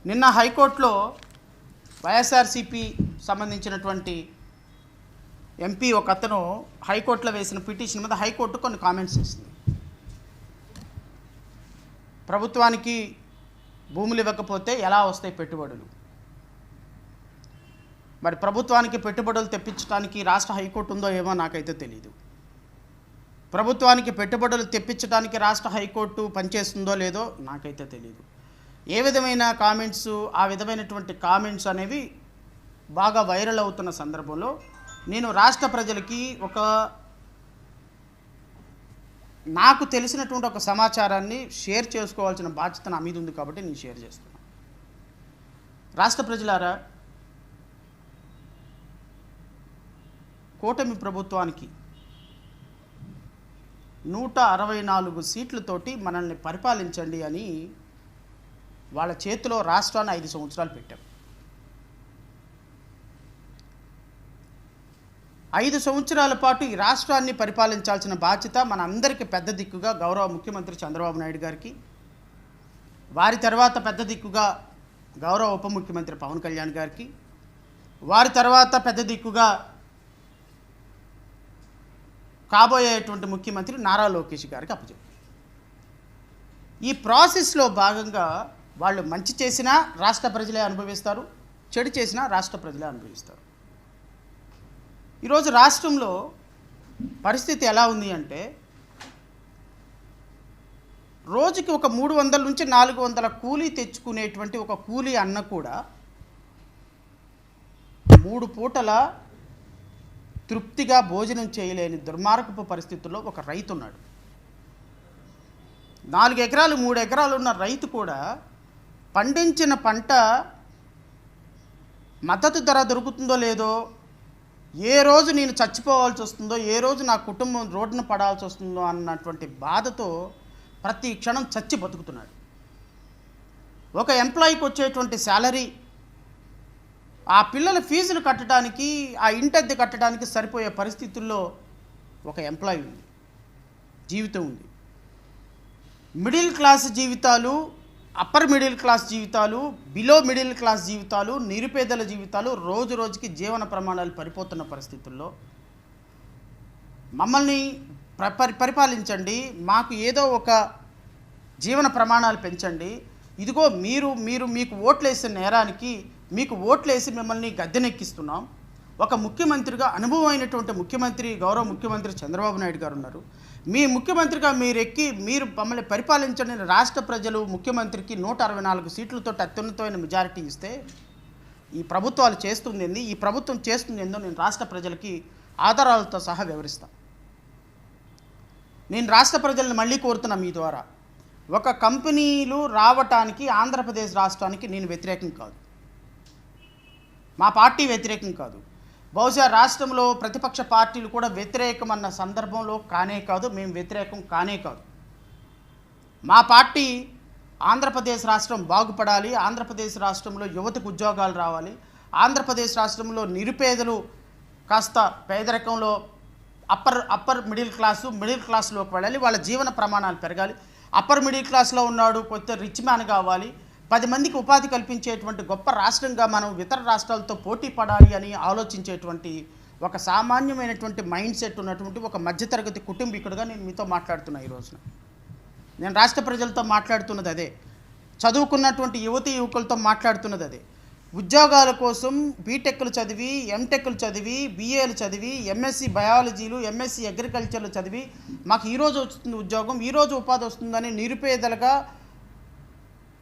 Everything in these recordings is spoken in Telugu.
నిన్న హైకోర్టులో వైఎస్ఆర్సీపీ సంబంధించినటువంటి ఎంపీ ఒక అతను హైకోర్టులో వేసిన పిటిషన్ మీద హైకోర్టు కొన్ని కామెంట్స్ చేసింది. ప్రభుత్వానికి భూములు ఇవ్వకపోతే ఎలా వస్తాయి పెట్టుబడులు? మరి ప్రభుత్వానికి పెట్టుబడులు తెప్పించడానికి రాష్ట్ర హైకోర్టు ఉందో ఏమో నాకైతే తెలియదు. ప్రభుత్వానికి పెట్టుబడులు తెప్పించడానికి రాష్ట్ర హైకోర్టు పనిచేస్తుందో లేదో నాకైతే తెలియదు. ఏ విధమైన కామెంట్స్, ఆ విధమైనటువంటి కామెంట్స్ అనేవి బాగా వైరల్ అవుతున్న సందర్భంలో నేను రాష్ట్ర ప్రజలకి నాకు తెలిసినటువంటి ఒక సమాచారాన్ని షేర్ చేసుకోవాల్సిన బాధ్యత నా మీద ఉంది కాబట్టి నేను షేర్ చేస్తున్నాను. రాష్ట్ర ప్రజలారా, కూటమి ప్రభుత్వానికి 164 సీట్లతోటి మనల్ని పరిపాలించండి అని వాళ్ళ చేతిలో రాష్ట్రాన్ని 5 సంవత్సరాలు పెట్టాం. 5 సంవత్సరాల పాటు ఈ రాష్ట్రాన్ని పరిపాలించాల్సిన బాధ్యత మన అందరికీ పెద్ద దిక్కుగా గౌరవ ముఖ్యమంత్రి చంద్రబాబు నాయుడు గారికి, వారి తర్వాత పెద్ద దిక్కుగా గౌరవ ఉప ముఖ్యమంత్రి పవన్ కళ్యాణ్ గారికి, వారి తర్వాత పెద్ద దిక్కుగా కాబోయేటువంటి ముఖ్యమంత్రి నారా లోకేష్ గారికి అప్పచెప్పారు. ఈ ప్రాసెస్లో భాగంగా వాళ్ళు మంచి చేసినా రాష్ట్ర ప్రజలే అనుభవిస్తారు, చెడు చేసినా రాష్ట్ర ప్రజలే అనుభవిస్తారు. ఈరోజు రాష్ట్రంలో పరిస్థితి ఎలా ఉంది అంటే, రోజుకి ఒక 300 నుంచి 400 కూలీ తెచ్చుకునేటువంటి ఒక కూలీ అన్న కూడా 3 పూటల తృప్తిగా భోజనం చేయలేని దుర్మార్గపు పరిస్థితుల్లో ఒక రైతు ఉన్నాడు. 4 ఎకరాలు 3 ఎకరాలు ఉన్న రైతు కూడా పండించిన పంట మద్దతు ధర దొరుకుతుందో లేదో, ఏ రోజు నేను చచ్చిపోవాల్సి వస్తుందో, ఏ రోజు నా కుటుంబం రోడ్డున పడాల్సి వస్తుందో అన్నటువంటి బాధతో ప్రతి క్షణం చచ్చి బతుకుతున్నాడు. ఒక ఎంప్లాయీకి వచ్చేటువంటి శాలరీ ఆ పిల్లల ఫీజులు కట్టడానికి, ఆ ఇంటద్దె కట్టడానికి సరిపోయే పరిస్థితుల్లో ఒక ఎంప్లాయీ ఉంది, జీవితం ఉంది. మిడిల్ క్లాస్ జీవితాలు, అప్పర్ మిడిల్ క్లాస్ జీవితాలు, బిలో మిడిల్ క్లాస్ జీవితాలు, నిరుపేదల జీవితాలు రోజు రోజుకి జీవన ప్రమాణాలు పడిపోతున్న పరిస్థితుల్లో మమ్మల్ని పరిపాలించండి, మాకు ఏదో ఒక జీవన ప్రమాణాలు పెంచండి, ఇదిగో మీకు ఓట్లేసిన నేరానికి మీకు ఓట్లేసి మిమ్మల్ని గద్దెనెక్కిస్తున్నాం. ఒక ముఖ్యమంత్రిగా, అనుభవమైనటువంటి ముఖ్యమంత్రి, గౌరవ ముఖ్యమంత్రి చంద్రబాబు నాయుడు గారు ఉన్నారు. మీ ముఖ్యమంత్రిగా మీరు మమ్మల్ని పరిపాలించండి. రాష్ట్ర ప్రజలు ముఖ్యమంత్రికి 164 సీట్లతో అత్యున్నతమైన మెజారిటీ ఇస్తే ఈ ప్రభుత్వాలు చేస్తుంది ఏంది, ఈ ప్రభుత్వం చేస్తుంది ఏందో నేను రాష్ట్ర ప్రజలకి ఆధారాలతో సహా వివరిస్తాను. నేను రాష్ట్ర ప్రజలను మళ్ళీ కోరుతున్నా మీ ద్వారా, ఒక కంపెనీలు రావటానికి ఆంధ్రప్రదేశ్ రాష్ట్రానికి నేను వ్యతిరేకం కాదు, మా పార్టీ వ్యతిరేకం కాదు, బహుశా రాష్ట్రంలో ప్రతిపక్ష పార్టీలు కూడా వ్యతిరేకం అన్న సందర్భంలో కానే కాదు, మేము వ్యతిరేకం కానే కాదు. మా పార్టీ ఆంధ్రప్రదేశ్ రాష్ట్రం బాగుపడాలి, ఆంధ్రప్రదేశ్ రాష్ట్రంలో యువతకు ఉద్యోగాలు రావాలి, ఆంధ్రప్రదేశ్ రాష్ట్రంలో నిరుపేదలు కాస్త పేదరికంలో అప్పర్ మిడిల్ క్లాస్లోకి వెళ్ళాలి, వాళ్ళ జీవన ప్రమాణాలు పెరగాలి. అప్పర్ మిడిల్ క్లాస్లో ఉన్నాడు కొత్త రిచ్ మ్యాన్ కావాలి, 10 మందికి ఉపాధి కల్పించేటువంటి గొప్ప రాష్ట్రంగా మనం ఇతర రాష్ట్రాలతో పోటీ పడాలి అని ఆలోచించేటువంటి ఒక సామాన్యమైనటువంటి మైండ్ సెట్ ఉన్నటువంటి ఒక మధ్యతరగతి కుటుంబీకుడుగా నేను మీతో మాట్లాడుతున్నా. ఈ రోజున నేను రాష్ట్ర ప్రజలతో మాట్లాడుతున్నది అదే, చదువుకున్నటువంటి యువకులతో మాట్లాడుతున్నది అదే. ఉద్యోగాల కోసం బీటెక్లు చదివి, ఎంటెక్లు చదివి, బీఏలు చదివి, ఎంఎస్సి బయాలజీలు, ఎంఎస్సి అగ్రికల్చర్లు చదివి మాకు ఈరోజు వస్తుంది ఉద్యోగం, ఈరోజు ఉపాధి వస్తుందని నిరుపేదలుగా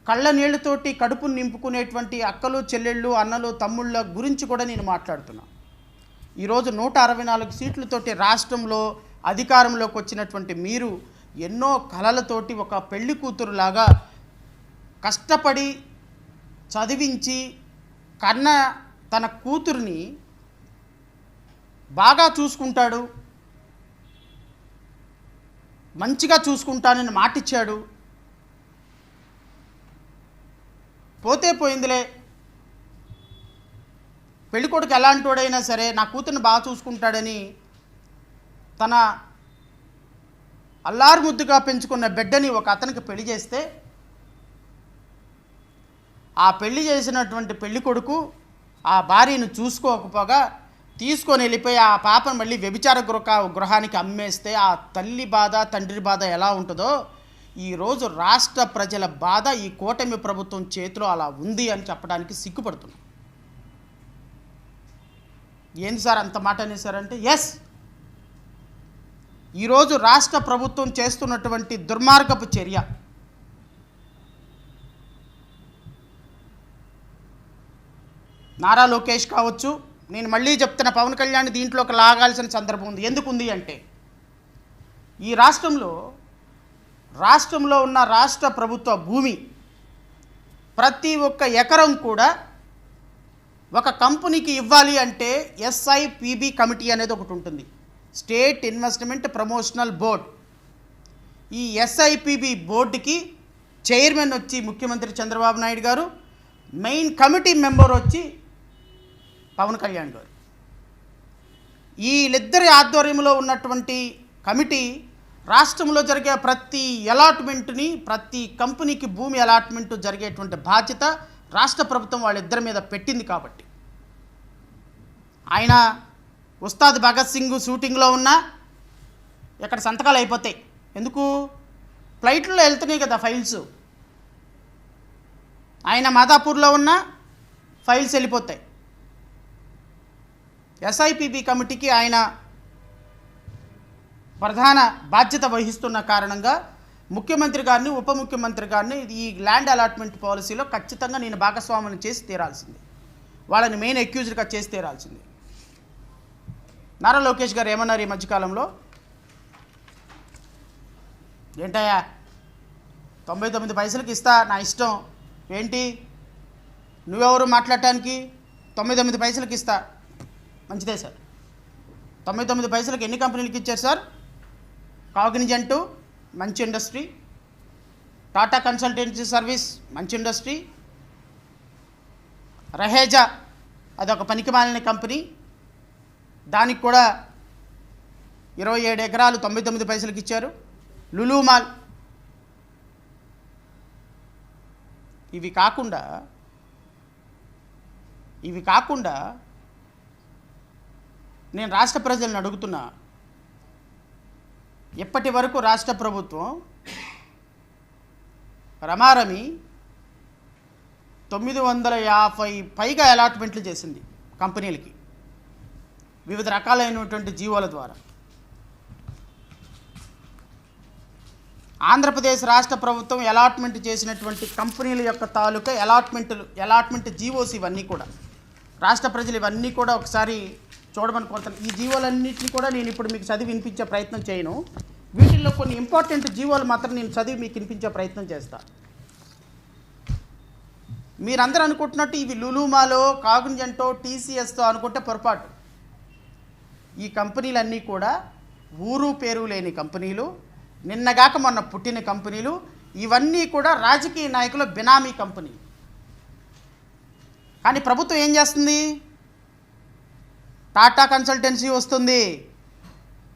కళ్ళ నీళ్లతోటి కడుపును నింపుకునేటువంటి అక్కలు, చెల్లెళ్ళు, అన్నలు, తమ్ముళ్ళ గురించి కూడా నేను మాట్లాడుతున్నా. ఈరోజు 164 సీట్లతోటి రాష్ట్రంలో అధికారంలోకి వచ్చినటువంటి మీరు ఎన్నో కలలతోటి ఒక పెళ్లి కూతురులాగా కష్టపడి చదివించి కన్న తన కూతుర్ని బాగా చూసుకుంటాడు, మంచిగా చూసుకుంటానని మాటిచ్చాడు, పోతే పోయిందిలే, పెళ్ళికొడుకు ఎలాంటోడైనా సరే నా కూతుర్ని బాగా చూసుకుంటాడని తన అల్లారు ముద్దుగా పెంచుకున్న బిడ్డని ఒక అతనికి పెళ్లి చేస్తే ఆ పెళ్లి చేసినటువంటి పెళ్లి కొడుకు ఆ భార్యను చూసుకోకపోగా తీసుకొని వెళ్ళిపోయి ఆ పాపను మళ్ళీ వ్యభిచార గృహానికి అమ్మేస్తే ఆ తల్లి బాధ తండ్రి బాధ ఎలా ఉంటుందో ఈరోజు రాష్ట్ర ప్రజల బాధ ఈ కూటమి ప్రభుత్వం చేతిలో అలా ఉంది అని చెప్పడానికి సిగ్గుపడుతున్నాం. ఏంది సార్ అంత మాట అనేసారంటే, ఎస్, ఈరోజు రాష్ట్ర ప్రభుత్వం చేస్తున్నటువంటి దుర్మార్గపు చర్య నారా లోకేష్ కావచ్చు, నేను మళ్ళీ చెప్తున్న పవన్ కళ్యాణ్ దీంట్లోకి లాగాల్సిన సందర్భం ఉంది. ఎందుకుంది అంటే ఈ రాష్ట్రంలో ఉన్న రాష్ట్ర ప్రభుత్వ భూమి ప్రతి ఒక్క ఎకరం కూడా ఒక కంపెనీకి ఇవ్వాలి అంటే SIPB కమిటీ అనేది ఒకటి ఉంటుంది, స్టేట్ ఇన్వెస్ట్మెంట్ ప్రమోషనల్ బోర్డ్. ఈ SIPB బోర్డుకి చైర్మన్ వచ్చి ముఖ్యమంత్రి చంద్రబాబు నాయుడు గారు, మెయిన్ కమిటీ మెంబర్ వచ్చి పవన్ కళ్యాణ్ గారు. వీళ్ళిద్దరి ఆధ్వర్యంలో ఉన్నటువంటి కమిటీ రాష్ట్రంలో జరిగే ప్రతి అలాట్మెంట్ని, ప్రతి కంపెనీకి భూమి అలాట్మెంట్ జరిగేటువంటి బాధ్యత రాష్ట్ర ప్రభుత్వం వాళ్ళిద్దరి మీద పెట్టింది. కాబట్టి ఆయన ఉస్తాద్ భగత్ సింగ్ షూటింగ్లో ఉన్నా ఇక్కడ సంతకాలు అయిపోతాయి. ఎందుకు? ఫ్లైట్లో వెళ్తున్నాయి కదా ఫైల్స్. ఆయన మాదాపూర్లో ఉన్న ఫైల్స్ వెళ్ళిపోతాయి. SIPB కమిటీకి ఆయన ప్రధాన బాధ్యత వహిస్తున్న కారణంగా ముఖ్యమంత్రి గారిని, ఉప ముఖ్యమంత్రి గారిని ఈ ల్యాండ్ అలాట్మెంట్ పాలసీలో ఖచ్చితంగా నేను భాగస్వామిని చేసి తీరాల్సింది, వాళ్ళని మెయిన్ అక్యూజ్డ్గా చేసి తీరాల్సింది. నారా లోకేష్ గారు ఏమన్నారు ఈ మధ్యకాలంలో? ఏంటయ్యా 99 పైసలకి ఇస్తా, నా ఇష్టం ఏంటి, నువ్వెవరు మాట్లాడటానికి, 99 పైసలకి ఇస్తా. మంచిదే సార్. 99 పైసలకి ఎన్ని కంపెనీలకి ఇచ్చారు సార్? కాగ్నిజెంట్ మంచి ఇండస్ట్రీ, టాటా కన్సల్టెన్సీ సర్వీస్ మంచి ఇండస్ట్రీ, రహేజా అదొక పనికిమాలిన కంపెనీ, దానికి కూడా 27 ఎకరాలు 99 పైసలకి ఇచ్చారు. లులు మాల్. ఇవి కాకుండా నేను రాష్ట్ర ప్రజలను అడుగుతున్నా, ఇప్పటి వరకు రాష్ట్ర ప్రభుత్వం రమారమి 950 పైగా అలాట్మెంట్లు చేసింది కంపెనీలకి వివిధ రకాలైనటువంటి జీవోల ద్వారా. ఆంధ్రప్రదేశ్ రాష్ట్ర ప్రభుత్వం అలాట్మెంట్ చేసినటువంటి కంపెనీల యొక్క తాలూకా అలాట్మెంట్ జీవోస్ ఇవన్నీ కూడా రాష్ట్ర ప్రజలు ఇవన్నీ కూడా ఒకసారి చూడమని కోరుతాను. ఈ జీవోలన్నింటినీ కూడా నేను ఇప్పుడు మీకు చదివి వినిపించే ప్రయత్నం చేయను. వీటిల్లో కొన్ని ఇంపార్టెంట్ జీవోలు మాత్రం నేను చదివి మీకు వినిపించే ప్రయత్నం చేస్తాను. మీరందరూ అనుకుంటున్నట్టు ఇవి లులుమాలో, కాగ్నిజెంటో, TCSతో అనుకుంటే పొరపాటు. ఈ కంపెనీలన్నీ కూడా ఊరు పేరు లేని కంపెనీలు, నిన్నగాక మొన్న పుట్టిన కంపెనీలు. ఇవన్నీ కూడా రాజకీయ నాయకుల బినామీ కంపెనీ. కానీ ప్రభుత్వం ఏం చేస్తుంది? టాటా కన్సల్టెన్సీ వస్తుంది,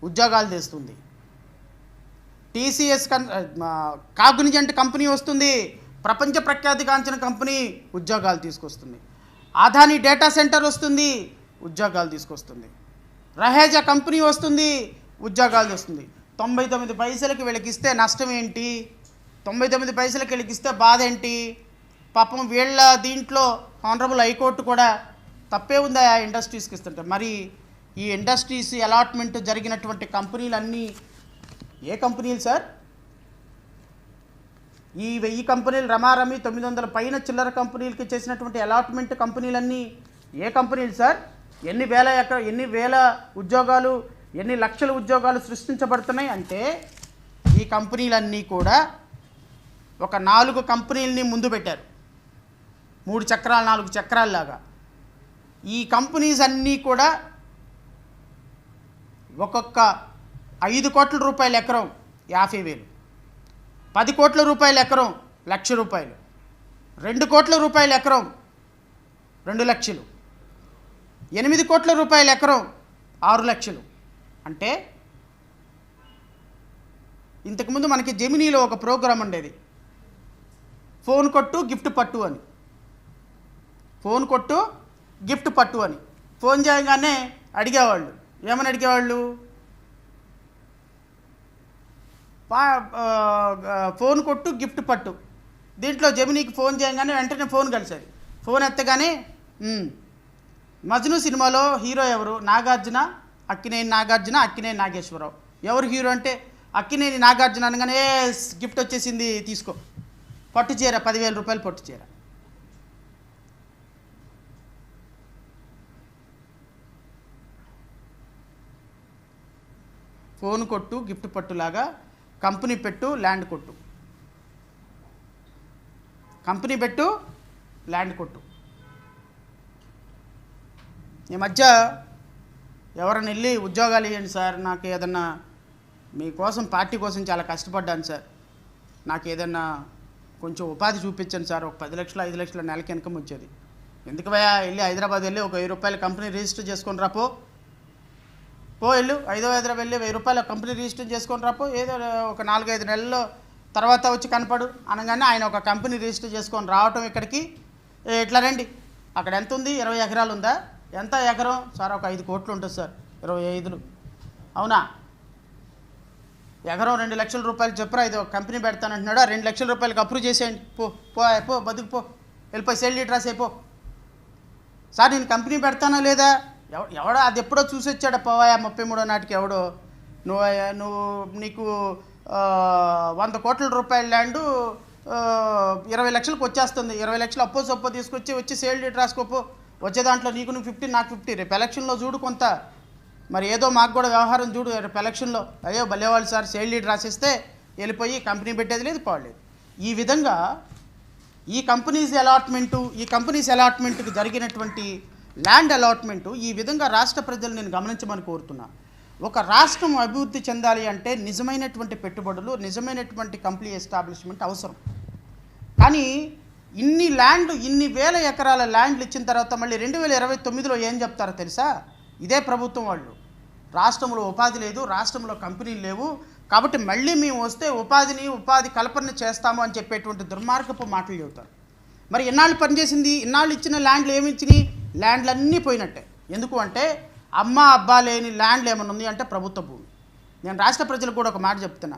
ఉద్యోగాలు తెస్తుంది. TCS కాగ్నిజెంట్ కంపెనీ వస్తుంది, ప్రపంచ ప్రఖ్యాతిగాంచిన కంపెనీ, ఉద్యోగాలు తీసుకొస్తుంది. అదానీ డేటా సెంటర్ వస్తుంది, ఉద్యోగాలు తీసుకొస్తుంది. రహేజా కంపెనీ వస్తుంది, ఉద్యోగాలు తెస్తుంది. 99 పైసలకి వీళ్ళకిస్తే నష్టం ఏంటి? 99 పైసలకి వీళ్ళకిస్తే బాధ ఏంటి? పాపం వీళ్ళ దీంట్లో ఆనరబుల్ హైకోర్టు కూడా తప్పే ఉందా ఆ ఇండస్ట్రీస్కి ఇస్తుంటే. మరి ఈ ఇండస్ట్రీస్ అలాట్మెంట్ జరిగినటువంటి కంపెనీలన్నీ ఏ కంపెనీలు సార్? ఈ 1000 కంపెనీలు రమారమి 900 పైన చిల్లర కంపెనీలకి చేసినటువంటి అలాట్మెంట్ కంపెనీలన్నీ ఏ కంపెనీలు సార్? ఎన్ని వేల ఉద్యోగాలు, ఎన్ని లక్షల ఉద్యోగాలు సృష్టించబడుతున్నాయి అంటే ఈ కంపెనీలన్నీ కూడా ఒక 4 కంపెనీలని ముందు పెట్టారు, 3 చక్రాలు 4 చక్రాల్లాగా. ఈ కంపెనీస్ అన్నీ కూడా ఒక్కొక్క 5 కోట్ల రూపాయల ఎకరం 50,000, 10 కోట్ల రూపాయల ఎకరం 1,00,000 రూపాయలు, 2 కోట్ల రూపాయల ఎకరం 2 లక్షలు, 8 కోట్ల రూపాయల ఎకరం 6 లక్షలు. అంటే ఇంతకుముందు మనకి జెమినీలో ఒక ప్రోగ్రాం ఉండేది, ఫోన్ కొట్టు గిఫ్ట్ పట్టు అని. ఫోన్ కొట్టు గిఫ్ట్ పట్టు అని ఫోన్ చేయగానే అడిగేవాళ్ళు. ఏమని అడిగేవాళ్ళు? ఫోన్ కొట్టు గిఫ్ట్ పట్టు. దీంట్లో జెమినీకి ఫోన్ చేయగానే వెంటనే ఫోన్ కలిసేది. ఫోన్ ఎత్తగానే మజ్ను సినిమాలో హీరో ఎవరు? నాగార్జున, అక్కినేని నాగార్జున, అక్కినేని నాగేశ్వరరావు. ఎవరు హీరో అంటే అక్కినేని నాగార్జున అనగానే గిఫ్ట్ వచ్చేసింది, తీసుకో, పట్టు చీర, 10,000 రూపాయలు పట్టు చీర. ఫోన్ కొట్టు గిఫ్ట్ పట్టులాగా కంపెనీ పెట్టు ల్యాండ్ కొట్టు, కంపెనీ పెట్టు ల్యాండ్ కొట్టు. ఈ మధ్య ఎవరైనా వెళ్ళి ఉద్యోగాలు ఇవ్వండి సార్, నాకు ఏదన్నా మీకోసం పార్టీ కోసం చాలా కష్టపడ్డాను సార్, నాకు ఏదన్నా కొంచెం ఉపాధి చూపించండి సార్, ఒక 10 లక్షలు 5 లక్షల నెలకి ఇన్కమ్ వచ్చేది. ఎందుకు భయ్యా, వెళ్ళి హైదరాబాద్ వెళ్ళి ఒక 1000 రూపాయల కంపెనీ రిజిస్టర్ చేసుకొని రాపో, వెళ్ళు హైదరాబాద్ వెళ్ళి 1000 రూపాయల కంపెనీ రిజిస్టర్ చేసుకొని రాపో, ఏదో ఒక 4-5 నెలల్లో తర్వాత వచ్చి కనపడు అనగానే ఆయన ఒక కంపెనీ రిజిస్టర్ చేసుకొని రావటం ఇక్కడికి. ఇట్లా రండి, అక్కడ ఎంత ఉంది? 20 ఎకరాలు ఉందా? ఎంత ఎకరం సార్? ఒక 5 కోట్లు ఉంటుంది సార్. 25. అవునా? ఎకరం 2 లక్షల రూపాయలు చెప్పురా, ఇది ఒక కంపెనీ పెడతానంటున్నాడు, 2 లక్షల రూపాయలకి అప్రూవ్ చేసేయండి, పో బతుకు పో, వెళ్ళిపోయి సేల్ డీడ్ రాసేపో. సార్ నేను కంపెనీ పెడతానా లేదా? ఎవడో అది ఎప్పుడో చూసి వచ్చాడు, పోవాయా 33వ నాటికి ఎవడో, నీకు 100 కోట్ల రూపాయల ల్యాండు 20 లక్షలకు వచ్చేస్తుంది, 20 లక్షలు అప్పో తీసుకొచ్చి సేల్ డీడ్ రాసుకోపో, వచ్చే దాంట్లో నీకు 50 నాకు 50, రేపు ఎలక్షన్లో చూడు కొంత, మరి ఏదో మాకు కూడా వ్యవహారం చూడు రేపు ఎలక్షన్లో. అయ్యో భలేవాళ్ళు సార్, సేల్ డీడ్ రాసేస్తే వెళ్ళిపోయి కంపెనీ పెట్టేది లేదు, పోలేదు. ఈ విధంగా ఈ కంపెనీస్ అలాట్మెంట్కి జరిగినటువంటి ల్యాండ్ అలాట్మెంటు ఈ విధంగా రాష్ట్ర ప్రజలు నేను గమనించమని కోరుతున్నా. ఒక రాష్ట్రం అభివృద్ధి చెందాలి అంటే నిజమైనటువంటి పెట్టుబడులు, నిజమైనటువంటి కంపెనీ ఎస్టాబ్లిష్మెంట్ అవసరం. కానీ ఇన్ని వేల ఎకరాల ల్యాండ్లు ఇచ్చిన తర్వాత మళ్ళీ 2029లో ఏం చెప్తారో తెలుసా? ఇదే ప్రభుత్వం వాళ్ళు, రాష్ట్రంలో ఉపాధి లేదు, రాష్ట్రంలో కంపెనీలు లేవు, కాబట్టి మళ్ళీ మేము వస్తే ఉపాధి కల్పన చేస్తాము అని చెప్పేటువంటి దుర్మార్గపు మాటలు చెబుతారు. మరి ఎన్నాళ్ళు పనిచేసింది? ఇన్నాళ్ళు ఇచ్చిన ల్యాండ్లు ఏమి ఇచ్చినాయి? ల్యాండ్లన్నీ పోయినట్టే. ఎందుకు అంటే అమ్మ అబ్బా లేని ల్యాండ్లు ఏమన్నా ఉంది అంటే ప్రభుత్వ భూమి. నేను రాష్ట్ర ప్రజలకు కూడా ఒక మాట చెప్తున్నా,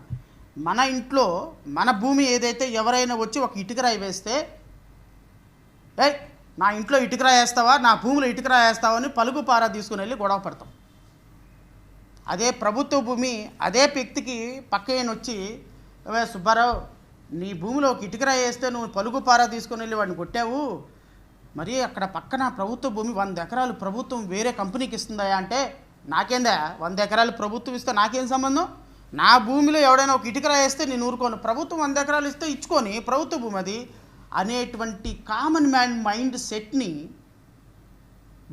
మన ఇంట్లో మన భూమి ఏదైతే ఎవరైనా వచ్చి ఒక ఇటుకరాయి వేస్తే, నా ఇంట్లో ఇటుకరాయి వేస్తావా, నా భూమిలో ఇటుకరాయి వేస్తావా అని పలుగు పారా తీసుకుని వెళ్ళి గొడవ పడతాం. అదే ప్రభుత్వ భూమి అదే వ్యక్తికి పక్కన వచ్చి, సుబ్బారావు నీ భూమిలో ఒక ఇటుకరాయి వేస్తే నువ్వు పలుగు పారా తీసుకుని వెళ్ళి వాడిని కొట్టావు, మరి అక్కడ పక్కన ప్రభుత్వ భూమి 100 ఎకరాలు ప్రభుత్వం వేరే కంపెనీకి ఇస్తుందా అంటే, నాకేందా 100 ఎకరాలు ప్రభుత్వం ఇస్తే నాకేం సంబంధం? నా భూమిలో ఎవడైనా ఒక ఇటుకరాయి వేస్తే నేను ఊరుకోను, ప్రభుత్వం 100 ఎకరాలు ఇస్తే ఇచ్చుకొని ప్రభుత్వ భూమి అది అనేటువంటి కామన్ మ్యాన్ మైండ్ సెట్ని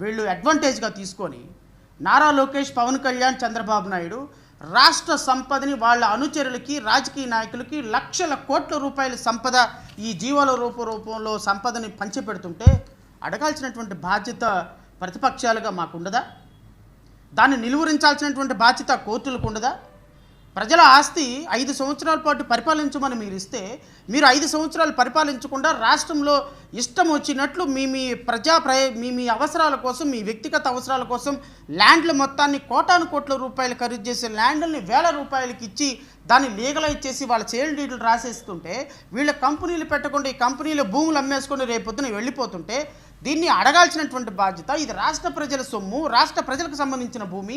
వీళ్ళు అడ్వాంటేజ్గా తీసుకొని నారా లోకేష్, పవన్ కళ్యాణ్, చంద్రబాబు నాయుడు రాష్ట్ర సంపదని వాళ్ళ అనుచరులకి, రాజకీయ నాయకులకి లక్షల కోట్ల రూపాయల సంపద ఈ జీవాల రూపంలో సంపదని పంచిపెడుతుంటే అడగాల్సినటువంటి బాధ్యత ప్రతిపక్షాలుగా మాకుండదా? దాన్ని నిలువరించాల్సినటువంటి బాధ్యత కోర్టులకు ఉండదా? ప్రజల ఆస్తి 5 సంవత్సరాల పాటు పరిపాలించమని మీరు ఇస్తే, మీరు 5 సంవత్సరాలు పరిపాలించకుండా రాష్ట్రంలో ఇష్టం వచ్చినట్లు మీ అవసరాల కోసం, మీ వ్యక్తిగత అవసరాల కోసం ల్యాండ్ల మొత్తాన్ని కోటాను కోట్ల రూపాయలు ఖరీదు చేసే ల్యాండ్లని వేల రూపాయలకి ఇచ్చి దాన్ని లీగలైజ్ చేసి వాళ్ళ సేల్ డీడ్లు రాసేస్తుంటే, వీళ్ళ కంపెనీలు పెట్టకుండా ఈ కంపెనీలో భూములు అమ్మేసుకొని రేపొద్దున వెళ్ళిపోతుంటే దీన్ని అడగాల్సినటువంటి బాధ్యత. ఇది రాష్ట్ర ప్రజల సొమ్ము, రాష్ట్ర ప్రజలకు సంబంధించిన భూమి.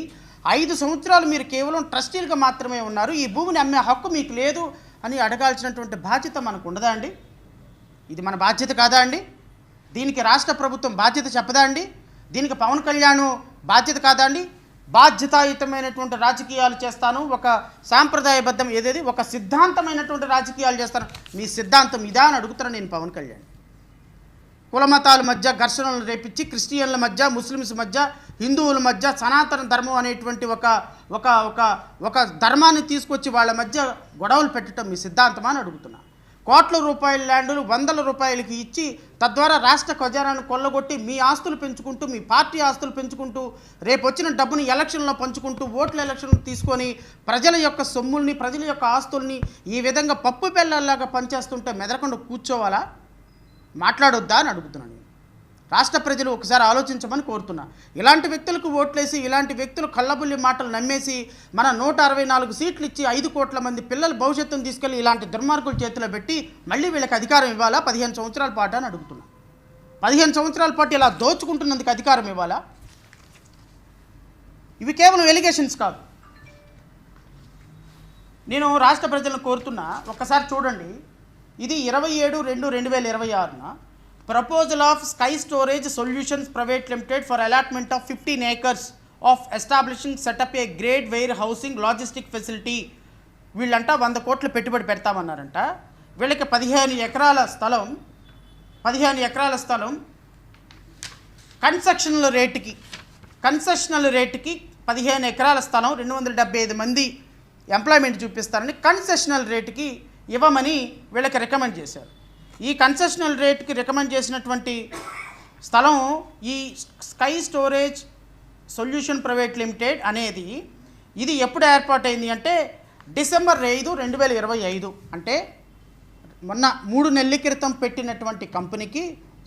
5 సంవత్సరాలు మీరు కేవలం ట్రస్టీలుగా మాత్రమే ఉన్నారు, ఈ భూమిని అమ్మే హక్కు మీకు లేదు అని అడగాల్సినటువంటి బాధ్యత మనకు ఉండదా అండి? ఇది మన బాధ్యత కాదా అండి? దీనికి రాష్ట్ర ప్రభుత్వం బాధ్యత చెప్పదా అండి? దీనికి పవన్ కళ్యాణ్ బాధ్యత కాదా అండి? బాధ్యతాయుతమైనటువంటి రాజకీయాలు చేస్తాను, ఒక సాంప్రదాయబద్ధం ఒక సిద్ధాంతమైనటువంటి రాజకీయాలు చేస్తాను. మీ సిద్ధాంతం ఇదా అని అడుగుతాను నేను పవన్ కళ్యాణ్. కులమతాల మధ్య ఘర్షణలు రేపించి క్రిస్టియన్ల మధ్య, ముస్లిమ్స్ మధ్య, హిందువుల మధ్య సనాతన ధర్మం అనేటువంటి ఒక ధర్మాన్ని తీసుకొచ్చి వాళ్ళ మధ్య గొడవలు పెట్టడం మీ సిద్ధాంతమా అని అడుగుతున్నా. కోట్ల రూపాయల ల్యాండ్లు 100ల రూపాయలకి ఇచ్చి తద్వారా రాష్ట్ర ఖజానాను కొల్లగొట్టి మీ ఆస్తులు పెంచుకుంటూ, మీ పార్టీ ఆస్తులు పెంచుకుంటూ, రేపు వచ్చిన డబ్బుని ఎలక్షన్లో పంచుకుంటూ, ఓట్ల ఎలక్షన్లు తీసుకొని ప్రజల యొక్క సొమ్ముల్ని, ప్రజల యొక్క ఆస్తుల్ని ఈ విధంగా పప్పు బెల్లాల్లాగా పనిచేస్తుంటే మెదరకుండా కూర్చోవాలా, మాట్లాడొద్దా అని అడుగుతున్నాను. రాష్ట్ర ప్రజలు ఒకసారి ఆలోచించమని కోరుతున్నా. ఇలాంటి వ్యక్తులకు ఓట్లేసి ఇలాంటి వ్యక్తులు కళ్ళబుల్లి మాటలు నమ్మేసి మన 164 సీట్లు ఇచ్చి 5 కోట్ల మంది పిల్లల భవిష్యత్తును తీసుకెళ్ళి ఇలాంటి దుర్మార్గుల చేతిలో పెట్టి మళ్ళీ వీళ్ళకి అధికారం ఇవ్వాలా 15 సంవత్సరాల పాటు అని అడుగుతున్నా. 15 సంవత్సరాల పాటు ఇలా దోచుకుంటున్నందుకు అధికారం ఇవ్వాలా? ఇవి కేవలం ఎలిగేషన్స్ కాదు. నేను రాష్ట్ర ప్రజలను కోరుతున్నా, ఒక్కసారి చూడండి. ఇది 27/2/2026న proposal of sky storage solutions private limited for allotment of 15 acres of establishing setup A grade warehousing logistic facility. వీళ్ళంట 100 కోట్లు పెట్టుబడి పెడతామన్నారంట. వీళ్ళకి 15 ఎకరాల స్థలం కన్సెషనల్ రేటుకి 15 ఎకరాల స్థలం 275 మంది ఎంప్లాయ్మెంట్ చూపిస్తారని కన్సెషనల్ రేటుకి ఇవ్వమని వీళ్ళకి రికమెండ్ చేశారు. ఈ కన్సెషనల్ రేట్కి రికమెండ్ చేసినటువంటి స్థలం ఈ sky storage solution private limited అనేది ఇది ఎప్పుడు ఏర్పాటైంది అంటే డిసెంబర్ 5, 2025. అంటే మొన్న 3 నెలల క్రితం పెట్టినటువంటి కంపెనీకి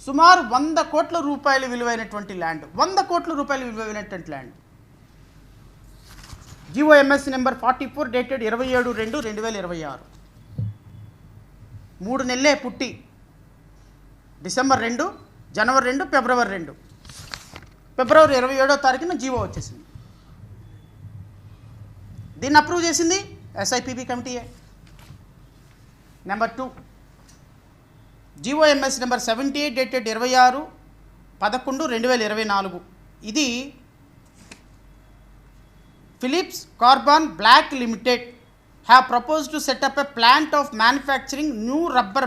సుమారు 100 కోట్ల రూపాయలు విలువైనటువంటి ల్యాండ్, 100 కోట్ల రూపాయలు విలువైనటువంటి ల్యాండ్. GOMS number 44 dated 27/2/2026. 3 నెలలే పుట్టి డిసెంబర్ 2, జనవరి 2, ఫిబ్రవరి 2, ఫిబ్రవరి 27వ తారీఖున జీవో వచ్చేసింది. దీన్ని అప్రూవ్ చేసింది SIPB కమిటీయే. Number 2 GOMS number 78 dated 26/11/2024. ఇది Phillips carbon black limited have proposed to set up a plant of manufacturing new rubber